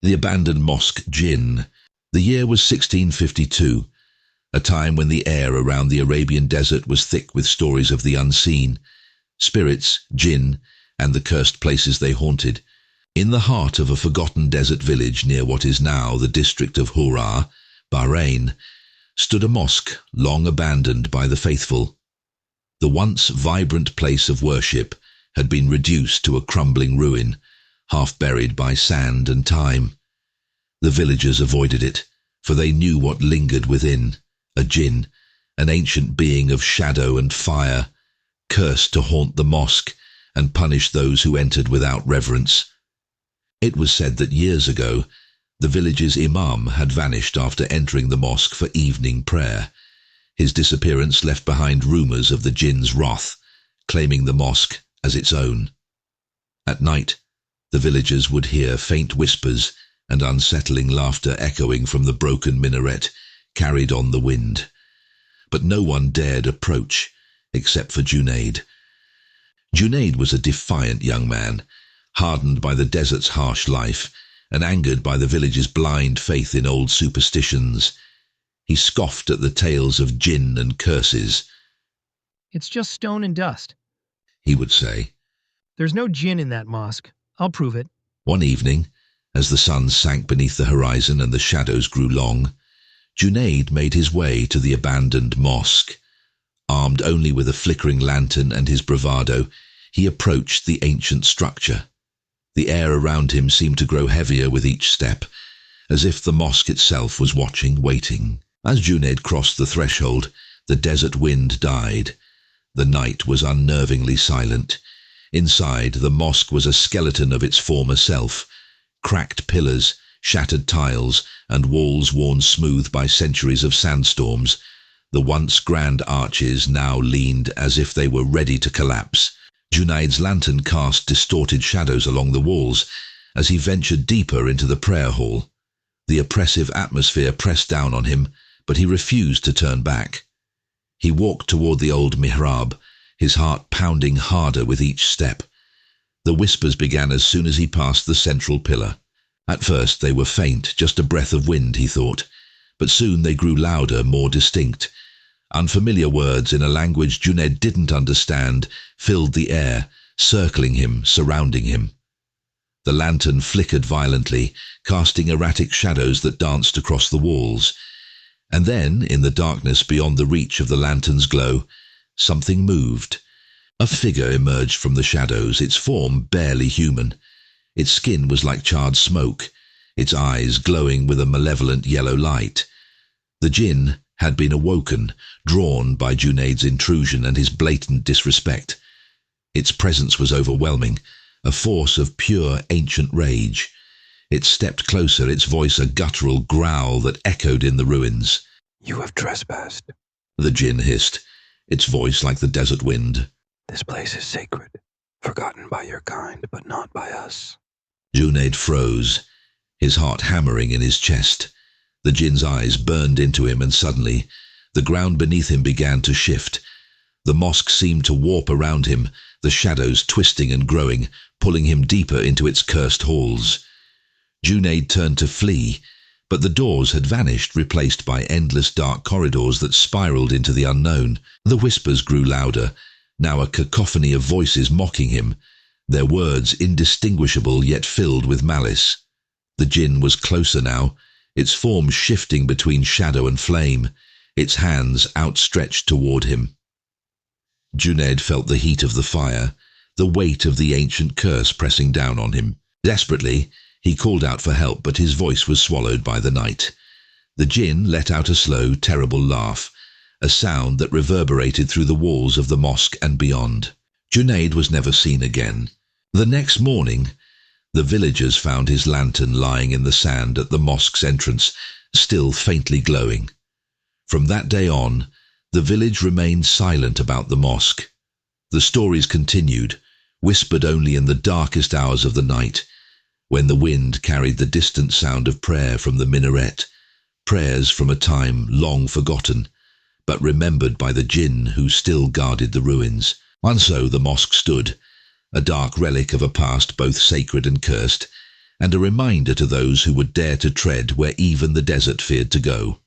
The Abandoned Mosque Djinn. The year was 1652, a time when the air around the Arabian desert was thick with stories of the unseen, spirits, jinn, and the cursed places they haunted. In the heart of a forgotten desert village near what is now the district of Hoora, Bahrain, stood a mosque long abandoned by the faithful. The once vibrant place of worship had been reduced to a crumbling ruin, half buried by sand and time. The villagers avoided it, for they knew what lingered within, a jinn, an ancient being of shadow and fire, cursed to haunt the mosque and punish those who entered without reverence. It was said that years ago, the village's imam had vanished after entering the mosque for evening prayer. His disappearance left behind rumours of the jinn's wrath, claiming the mosque as its own. At night, the villagers would hear faint whispers and unsettling laughter echoing from the broken minaret, carried on the wind. But no one dared approach, except for Junaid. Junaid was a defiant young man, hardened by the desert's harsh life, and angered by the village's blind faith in old superstitions. He scoffed at the tales of jinn and curses. "It's just stone and dust," he would say. "There's no jinn in that mosque. I'll prove it." One evening, as the sun sank beneath the horizon and the shadows grew long, Junaid made his way to the abandoned mosque. Armed only with a flickering lantern and his bravado, he approached the ancient structure. The air around him seemed to grow heavier with each step, as if the mosque itself was watching, waiting. As Junaid crossed the threshold, the desert wind died. The night was unnervingly silent. Inside, the mosque was a skeleton of its former self. Cracked pillars, shattered tiles, and walls worn smooth by centuries of sandstorms. The once grand arches now leaned as if they were ready to collapse. Junaid's lantern cast distorted shadows along the walls as he ventured deeper into the prayer hall. The oppressive atmosphere pressed down on him, but he refused to turn back. He walked toward the old mihrab, his heart pounding harder with each step. The whispers began as soon as he passed the central pillar. At first they were faint, just a breath of wind, he thought, but soon they grew louder, more distinct. Unfamiliar words in a language Junaid didn't understand filled the air, circling him, surrounding him. The lantern flickered violently, casting erratic shadows that danced across the walls. And then, in the darkness beyond the reach of the lantern's glow, something moved. A figure emerged from the shadows, its form barely human. Its skin was like charred smoke, its eyes glowing with a malevolent yellow light. The jinn had been awoken, drawn by Junaid's intrusion and his blatant disrespect. Its presence was overwhelming, a force of pure ancient rage. It stepped closer, its voice a guttural growl that echoed in the ruins. "You have trespassed," the jinn hissed, its voice like the desert wind. "This place is sacred, forgotten by your kind, but not by us." Junaid froze, his heart hammering in his chest. The jinn's eyes burned into him, and suddenly, the ground beneath him began to shift. The mosque seemed to warp around him, the shadows twisting and growing, pulling him deeper into its cursed halls. Junaid turned to flee, but the doors had vanished, replaced by endless dark corridors that spiraled into the unknown. The whispers grew louder, now a cacophony of voices mocking him, their words indistinguishable yet filled with malice. The jinn was closer now, its form shifting between shadow and flame, its hands outstretched toward him. Junaid felt the heat of the fire, the weight of the ancient curse pressing down on him. Desperately, he called out for help, but his voice was swallowed by the night. The jinn let out a slow, terrible laugh, a sound that reverberated through the walls of the mosque and beyond. Junaid was never seen again. The next morning, the villagers found his lantern lying in the sand at the mosque's entrance, still faintly glowing. From that day on, the village remained silent about the mosque. The stories continued, whispered only in the darkest hours of the night, when the wind carried the distant sound of prayer from the minaret, prayers from a time long forgotten, but remembered by the jinn who still guarded the ruins. And so the mosque stood, a dark relic of a past both sacred and cursed, and a reminder to those who would dare to tread where even the desert feared to go.